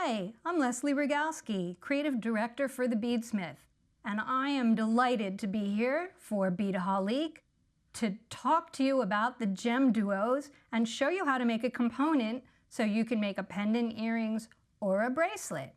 Hi, I'm Leslie Rogalski, Creative Director for the Beadsmith, and I am delighted to be here for Beadaholique to talk to you about the GemDuos and show you how to make a component so you can make a pendant, earrings, or a bracelet.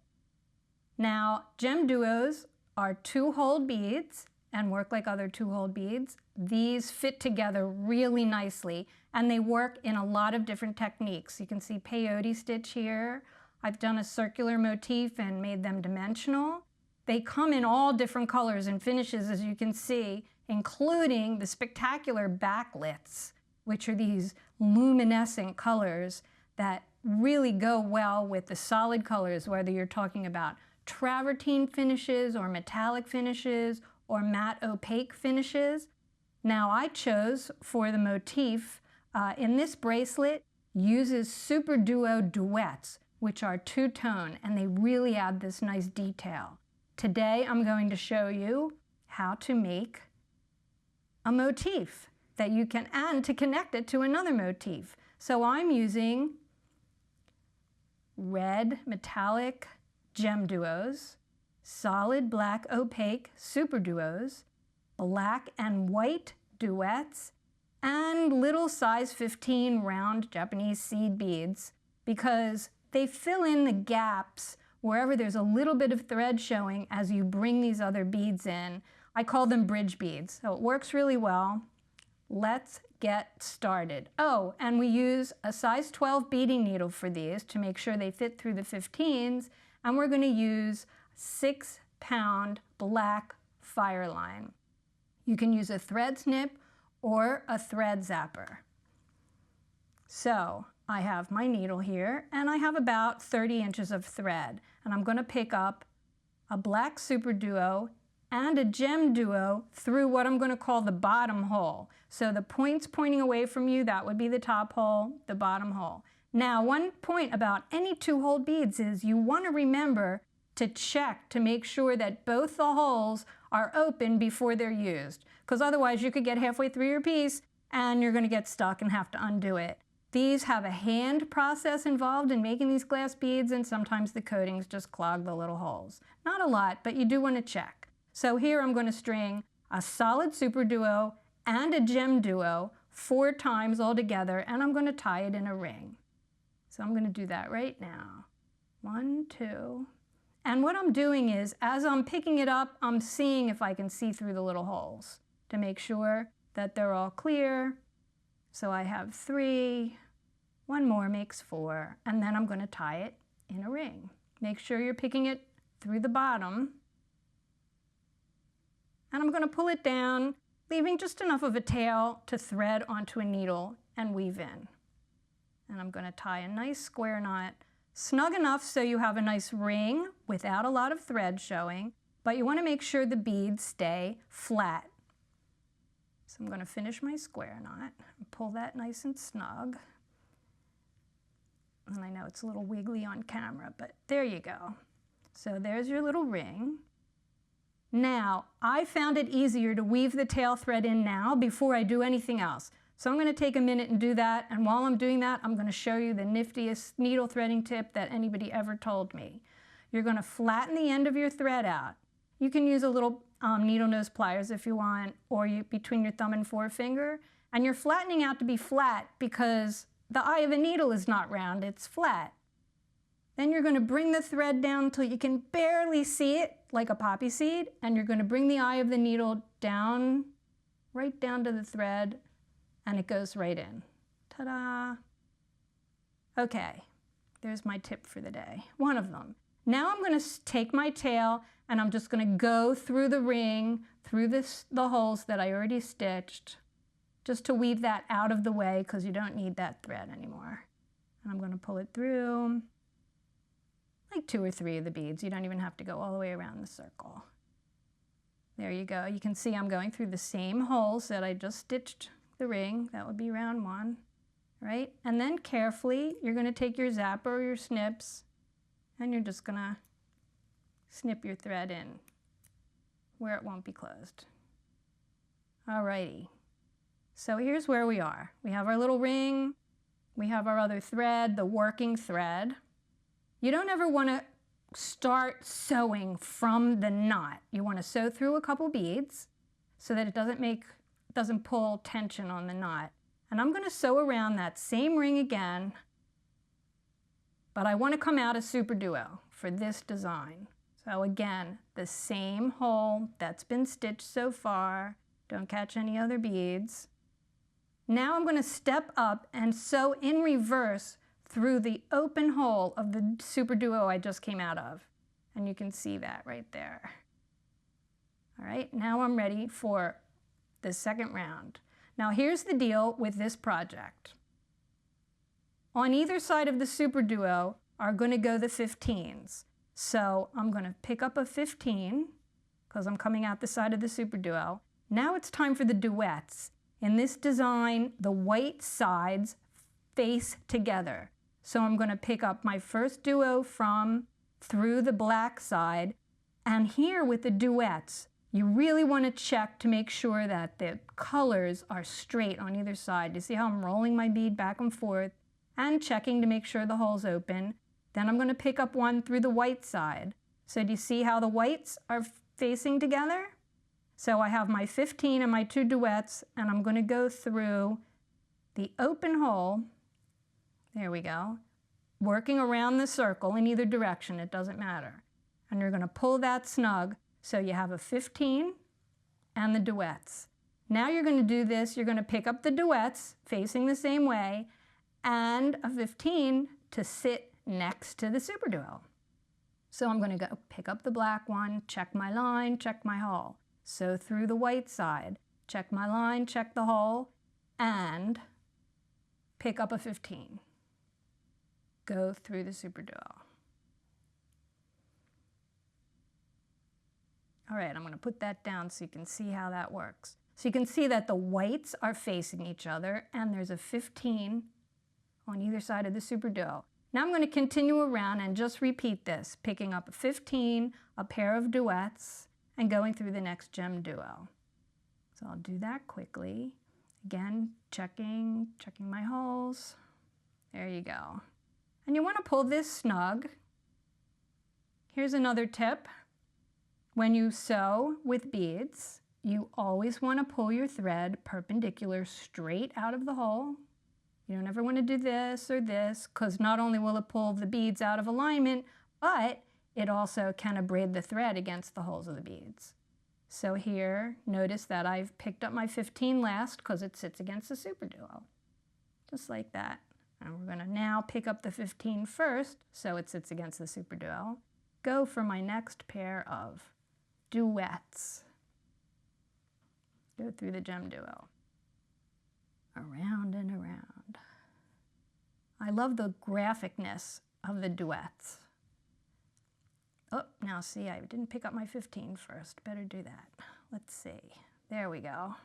Now, GemDuos are two-hole beads and work like other two-hole beads. These fit together really nicely, and they work in a lot of different techniques. You can see peyote stitch here. I've done a circular motif and made them dimensional. They come in all different colors and finishes, as you can see, including the spectacular Backlits, which are these luminescent colors that really go well with the solid colors, whether you're talking about travertine finishes or metallic finishes or matte opaque finishes. Now I chose for the motif in this bracelet uses SuperDuo Duets, which are two-tone, and they really add this nice detail. Today I'm going to show you how to make a motif that you can add to connect it to another motif. So I'm using red metallic GemDuos, solid black opaque SuperDuos, black and white duets, and little size 15 round Japanese seed beads, because they fill in the gaps wherever there's a little bit of thread showing as you bring these other beads in. I call them bridge beads, so it works really well. Let's get started. Oh, and we use a size 12 beading needle for these to make sure they fit through the 15s, and we're going to use 6-pound black FireLine. You can use a thread snip or a thread zapper. So I have my needle here, and I have about 30 inches of thread, and I'm going to pick up a black SuperDuo and a GemDuo through what I'm going to call the bottom hole. So the points pointing away from you, that would be the top hole, the bottom hole. Now, one point about any two-hole beads is you want to remember to check to make sure that both the holes are open before they're used, because otherwise you could get halfway through your piece and you're going to get stuck and have to undo it. These have a hand process involved in making these glass beads, and sometimes the coatings just clog the little holes. Not a lot, but you do want to check. So here I'm going to string a solid SuperDuo and a GemDuo 4 times all together, and I'm going to tie it in a ring. So I'm going to do that right now. 1, 2. And what I'm doing is, as I'm picking it up, I'm seeing if I can see through the little holes to make sure that they're all clear. So I have 3, 1 more makes 4, and then I'm going to tie it in a ring. Make sure you're picking it through the bottom. And I'm going to pull it down, leaving just enough of a tail to thread onto a needle and weave in. And I'm going to tie a nice square knot, snug enough so you have a nice ring without a lot of thread showing, but you want to make sure the beads stay flat. So I'm going to finish my square knot and pull that nice and snug. And I know it's a little wiggly on camera, but there you go. So there's your little ring. Now, I found it easier to weave the tail thread in now before I do anything else. So I'm going to take a minute and do that, and while I'm doing that, I'm going to show you the niftiest needle threading tip that anybody ever told me. You're going to flatten the end of your thread out. You can use a little needle nose pliers if you want, or between your thumb and forefinger, and you're flattening out to be flat because the eye of a needle is not round, it's flat. Then you're going to bring the thread down until you can barely see it, like a poppy seed, and you're going to bring the eye of the needle down, right down to the thread, and it goes right in. Ta-da! Okay, there's my tip for the day, one of them. Now I'm going to take my tail and I'm just going to go through the ring, through the holes that I already stitched, just to weave that out of the way because you don't need that thread anymore. And I'm going to pull it through, like 2 or 3 of the beads. You don't even have to go all the way around the circle. There you go. You can see I'm going through the same holes that I just stitched the ring. That would be round 1, right? And then carefully, you're going to take your zapper or your snips, and you're just going to snip your thread in where it won't be closed. Alrighty. So here's where we are. We have our little ring. We have our other thread, the working thread. You don't ever want to start sewing from the knot. You want to sew through a couple beads so that it doesn't pull tension on the knot. And I'm going to sew around that same ring again, but I want to come out a SuperDuo for this design. So again, the same hole that's been stitched so far. Don't catch any other beads. Now I'm going to step up and sew in reverse through the open hole of the SuperDuo I just came out of. And you can see that right there. All right, now I'm ready for the second round. Now here's the deal with this project. On either side of the SuperDuo are going to go the 15s. So I'm going to pick up a 15 because I'm coming out the side of the SuperDuo. Now it's time for the duets. In this design, the white sides face together. So I'm going to pick up my first duo from through the black side. And here with the duets, you really want to check to make sure that the colors are straight on either side. You see how I'm rolling my bead back and forth and checking to make sure the hole's open. Then I'm going to pick up one through the white side. So do you see how the whites are facing together? So I have my 15 and my 2 duets, and I'm going to go through the open hole. There we go. Working around the circle in either direction, it doesn't matter. And you're going to pull that snug. So you have a 15 and the duets. Now you're going to do this, you're going to pick up the duets facing the same way and a 15 to sit next to the SuperDuo. So I'm going to go pick up the black one, check my line, check my hole. Sew through the white side, check my line, check the hole, and pick up a 15. Go through the SuperDuo. All right, I'm going to put that down so you can see how that works. So you can see that the whites are facing each other and there's a 15 on either side of the SuperDuo. Now I'm going to continue around and just repeat this, picking up a 15, a pair of duets, and going through the next GemDuo. So I'll do that quickly. Again, checking my holes. There you go. And you want to pull this snug. Here's another tip. When you sew with beads, you always want to pull your thread perpendicular straight out of the hole. You don't ever want to do this or this, because not only will it pull the beads out of alignment, but it also can braid the thread against the holes of the beads. So here, notice that I've picked up my 15 last because it sits against the SuperDuo. Just like that. And we're going to now pick up the 15 first, so it sits against the SuperDuo. Go for my next pair of duets. Go through the GemDuo. Around and around. I love the graphicness of the duets. Oh, now see, I didn't pick up my 15 first. Better do that. Let's see. There we go.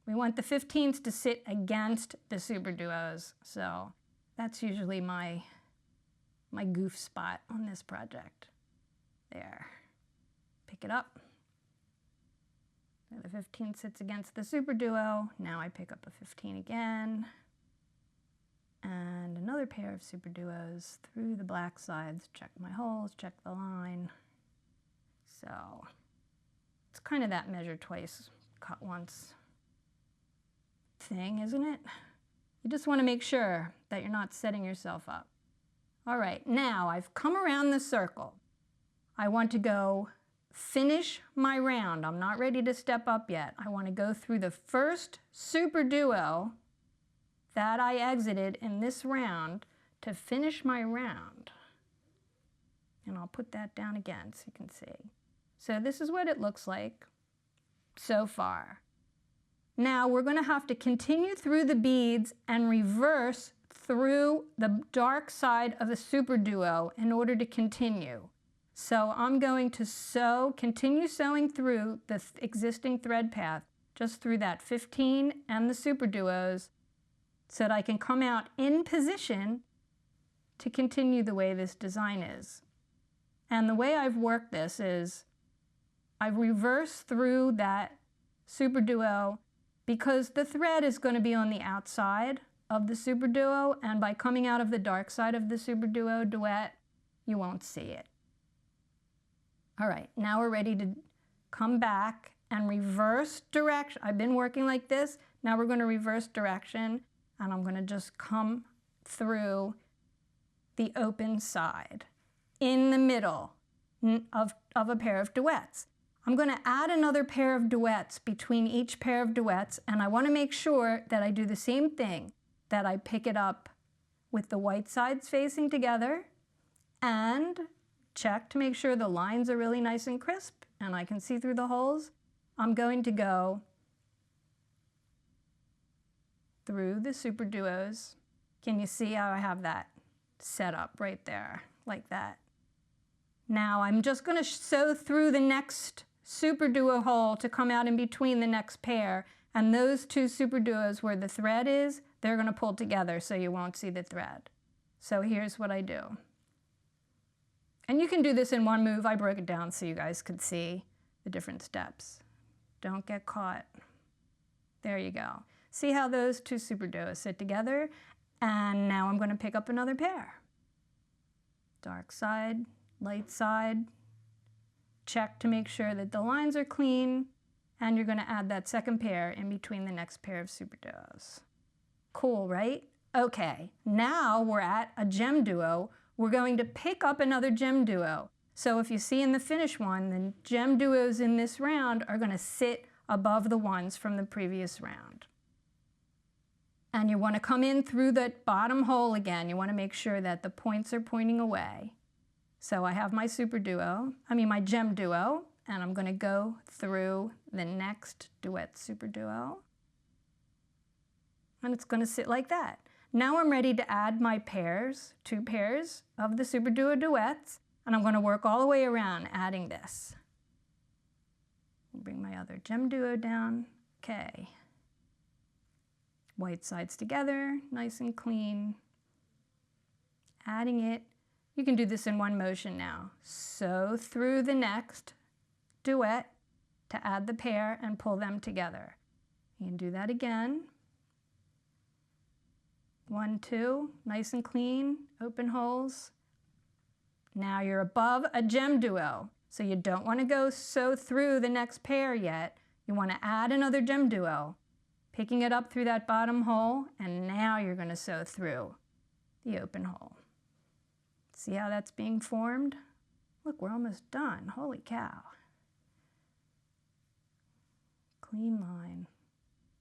We want the 15s to sit against the SuperDuos, so that's usually my goof spot on this project. There. Pick it up. The 15 sits against the SuperDuo. Now I pick up a 15 again. And another pair of SuperDuos through the black sides. Check my holes, check the line. So it's kind of that measure twice, cut once thing, isn't it? You just want to make sure that you're not setting yourself up. All right, now I've come around the circle. I want to go finish my round. I'm not ready to step up yet. I want to go through the first SuperDuo that I exited in this round to finish my round. And I'll put that down again so you can see. So this is what it looks like so far. Now we're going to have to continue through the beads and reverse through the dark side of the SuperDuo in order to continue. So I'm going to continue sewing through the existing thread path, just through that 15 and the SuperDuos, so that I can come out in position to continue the way this design is. And the way I've worked this is I've reversed through that SuperDuo because the thread is going to be on the outside of the SuperDuo, and by coming out of the dark side of the SuperDuo duet, you won't see it. All right, now we're ready to come back and reverse direction. I've been working like this. Now we're going to reverse direction, and I'm going to just come through the open side in the middle of a pair of duets. I'm going to add another pair of duets between each pair of duets, and I want to make sure that I do the same thing, that I pick it up with the white sides facing together and check to make sure the lines are really nice and crisp and I can see through the holes. I'm going to go through the SuperDuos. Can you see how I have that set up right there, like that? Now I'm just going to sew through the next SuperDuo hole to come out in between the next pair, and those two SuperDuos where the thread is, they're going to pull together so you won't see the thread. So here's what I do. And you can do this in one move. I broke it down so you guys could see the different steps. Don't get caught. There you go. See how those two SuperDuos sit together? And now I'm going to pick up another pair. Dark side, light side. Check to make sure that the lines are clean, and you're going to add that second pair in between the next pair of SuperDuos. Cool, right? Okay, now we're at a GemDuo. We're going to pick up another GemDuo. So if you see in the finish one, the GemDuos in this round are going to sit above the ones from the previous round. And you want to come in through that bottom hole again. You want to make sure that the points are pointing away. So I have my GemDuo, and I'm going to go through the next duet SuperDuo. And it's going to sit like that. Now I'm ready to add my pairs, 2 pairs of the SuperDuo Duets, and I'm going to work all the way around adding this. Bring my other GemDuo down. Okay. White sides together, nice and clean. Adding it. You can do this in one motion now. Sew through the next duet to add the pair and pull them together. You can do that again. 1, 2, nice and clean, open holes. Now you're above a GemDuo, so you don't want to go sew through the next pair yet. You want to add another GemDuo, picking it up through that bottom hole, and now you're going to sew through the open hole. See how that's being formed? Look, we're almost done. Holy cow. Clean line.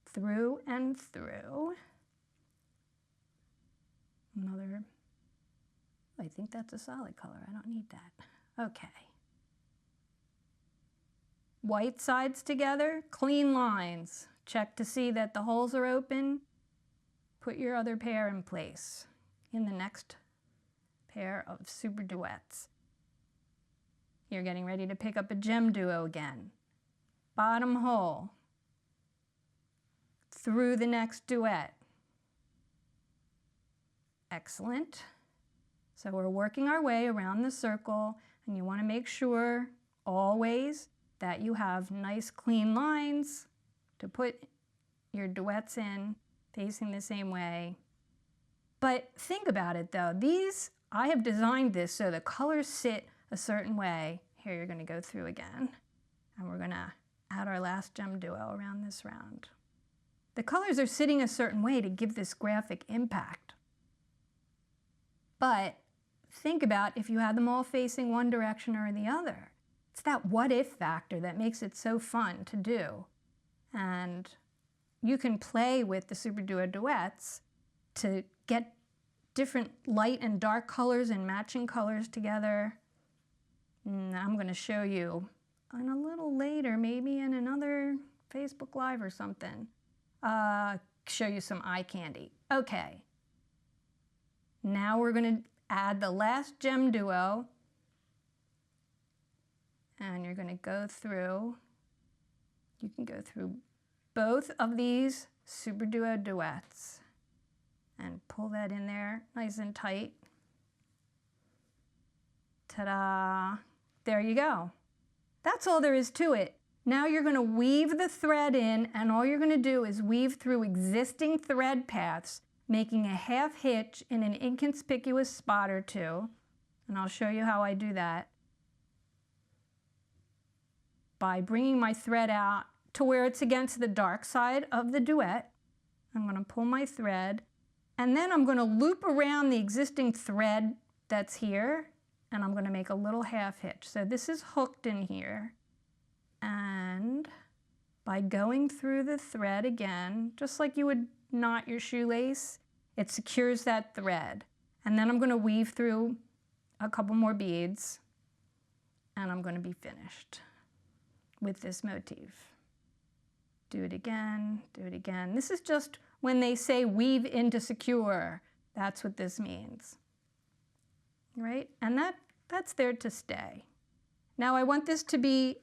Through and through. Another, I think that's a solid color. I don't need that. Okay. White sides together, clean lines. Check to see that the holes are open. Put your other pair in place in the next pair of SuperDuets. You're getting ready to pick up a GemDuo again. Bottom hole. Through the next duet. Excellent. So we're working our way around the circle, and you want to make sure always that you have nice clean lines to put your duets in, facing the same way. But think about it though, I have designed this so the colors sit a certain way. Here you're going to go through again, and we're going to add our last GemDuo around this round. The colors are sitting a certain way to give this graphic impact. But think about if you had them all facing one direction or the other. It's that what if factor that makes it so fun to do. And you can play with the SuperDuo Duets to get different light and dark colors and matching colors together. And I'm going to show you in a little later, maybe in another Facebook Live or something, show you some eye candy. Okay. Now we're going to add the last GemDuo, and you're going to go through, you can go through both of these SuperDuo Duets and pull that in there nice and tight. Ta-da! There you go. That's all there is to it. Now you're going to weave the thread in, and all you're going to do is weave through existing thread paths, making a half hitch in an inconspicuous spot or two. And I'll show you how I do that by bringing my thread out to where it's against the dark side of the duet. I'm going to pull my thread, and then I'm going to loop around the existing thread that's here, and I'm going to make a little half hitch. So this is hooked in here, and by going through the thread again, just like you would knot your shoelace, it secures that thread. And then I'm going to weave through a couple more beads, and I'm going to be finished with this motif. Do it again, do it again. This is just when they say weave into secure, that's what this means, right? And that's there to stay. Now I want this to be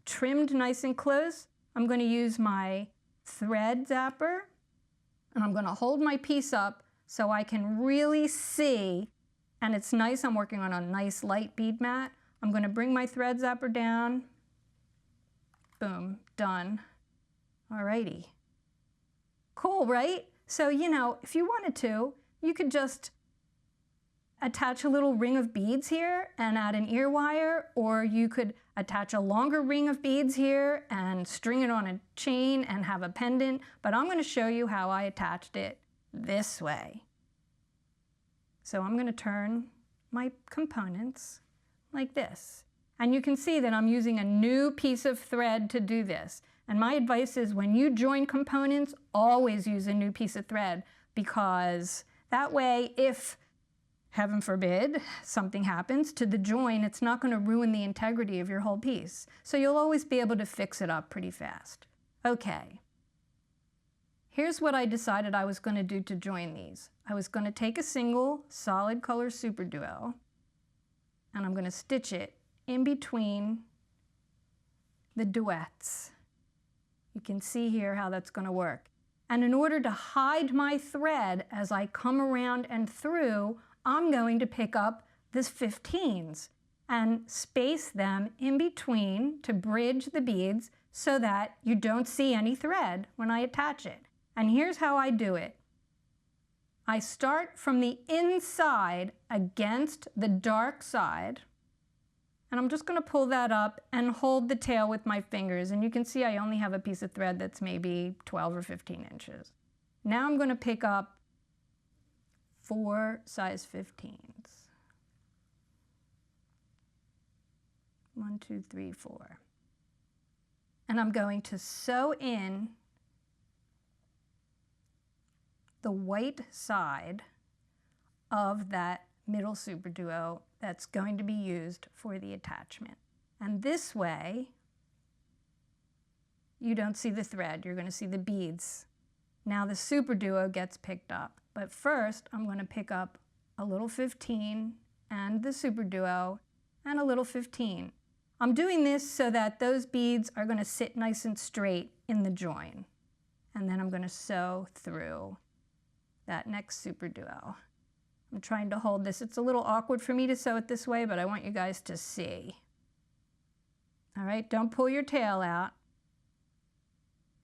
trimmed nice and close. I'm going to use my thread zapper, and I'm going to hold my piece up so I can really see, and it's nice, I'm working on a nice light bead mat. I'm going to bring my thread zapper down. Boom, done. Alrighty. Cool, right? So, you know, if you wanted to, you could just attach a little ring of beads here and add an ear wire, or you could attach a longer ring of beads here and string it on a chain and have a pendant, but I'm going to show you how I attached it this way. So I'm going to turn my components like this. And you can see that I'm using a new piece of thread to do this. And my advice is when you join components, always use a new piece of thread, because that way, if, heaven forbid, something happens to the join, it's not going to ruin the integrity of your whole piece. So you'll always be able to fix it up pretty fast. Okay. Here's what I decided I was going to do to join these. I was going to take a single solid color SuperDuo, and I'm going to stitch it in between the duets. You can see here how that's going to work. And in order to hide my thread as I come around and through, I'm going to pick up this 15s and space them in between to bridge the beads so that you don't see any thread when I attach it. And here's how I do it. I start from the inside against the dark side, and I'm just going to pull that up and hold the tail with my fingers. And you can see I only have a piece of thread that's maybe 12 or 15 inches. Now I'm going to pick up 4 size 15s. 1, 2, 3, 4. And I'm going to sew in the white side of that middle SuperDuo that's going to be used for the attachment. And this way, you don't see the thread, you're going to see the beads. Now the SuperDuo gets picked up, but first I'm going to pick up a little 15 and the SuperDuo and a little 15. I'm doing this so that those beads are going to sit nice and straight in the join. And then I'm going to sew through that next SuperDuo. I'm trying to hold this. It's a little awkward for me to sew it this way, but I want you guys to see. All right, don't pull your tail out.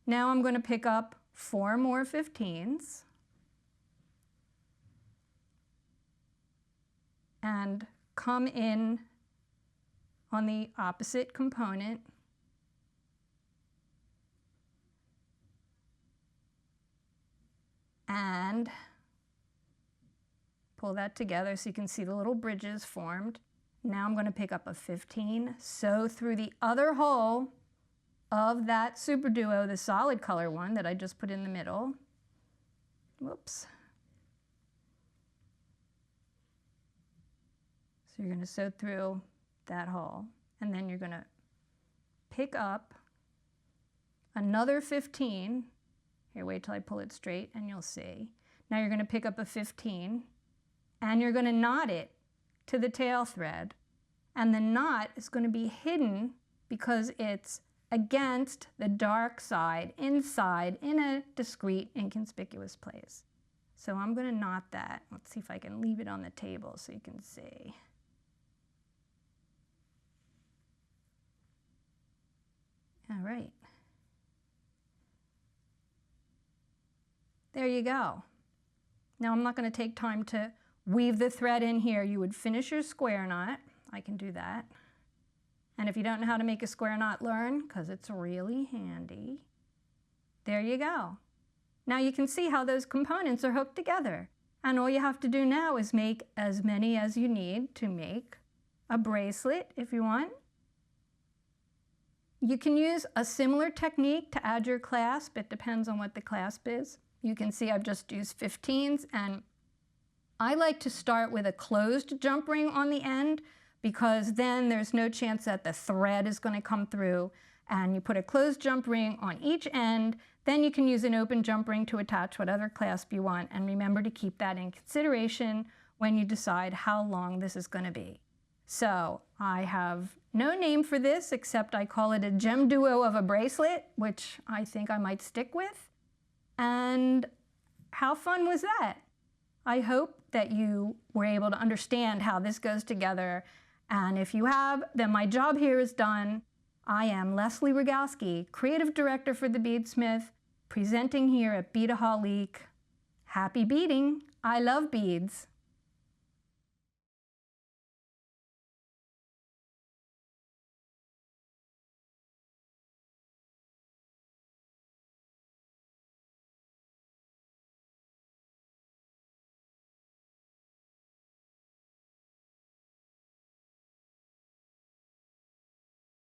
Now I'm going to pick up 4 more 15s and come in on the opposite component and pull that together so you can see the little bridges formed. Now I'm going to pick up a 15, sew through the other hole of that SuperDuo, the solid color one that I just put in the middle. Whoops. So you're going to sew through that hole, and then you're going to pick up another 15. Here, wait till I pull it straight and you'll see. Now you're going to pick up a 15 and you're going to knot it to the tail thread, and the knot is going to be hidden because it's against the dark side inside in a discreet, inconspicuous place. So I'm going to knot that. Let's see if I can leave it on the table so you can see. All right. There you go. Now I'm not going to take time to weave the thread in here. You would finish your square knot. I can do that. And if you don't know how to make a square knot, learn, because it's really handy. There you go. Now you can see how those components are hooked together. And all you have to do now is make as many as you need to make a bracelet if you want. You can use a similar technique to add your clasp. It depends on what the clasp is. You can see I've just used 15s, and I like to start with a closed jump ring on the end, because then there's no chance that the thread is going to come through. And you put a closed jump ring on each end, then you can use an open jump ring to attach whatever clasp you want, and remember to keep that in consideration when you decide how long this is going to be. So I have no name for this except I call it a GemDuo of a bracelet, which I think I might stick with. And how fun was that? I hope that you were able to understand how this goes together. And if you have, then my job here is done. I am Leslie Rogalski, Creative Director for the Beadsmith, presenting here at Beadaholique. Happy beading! I love beads.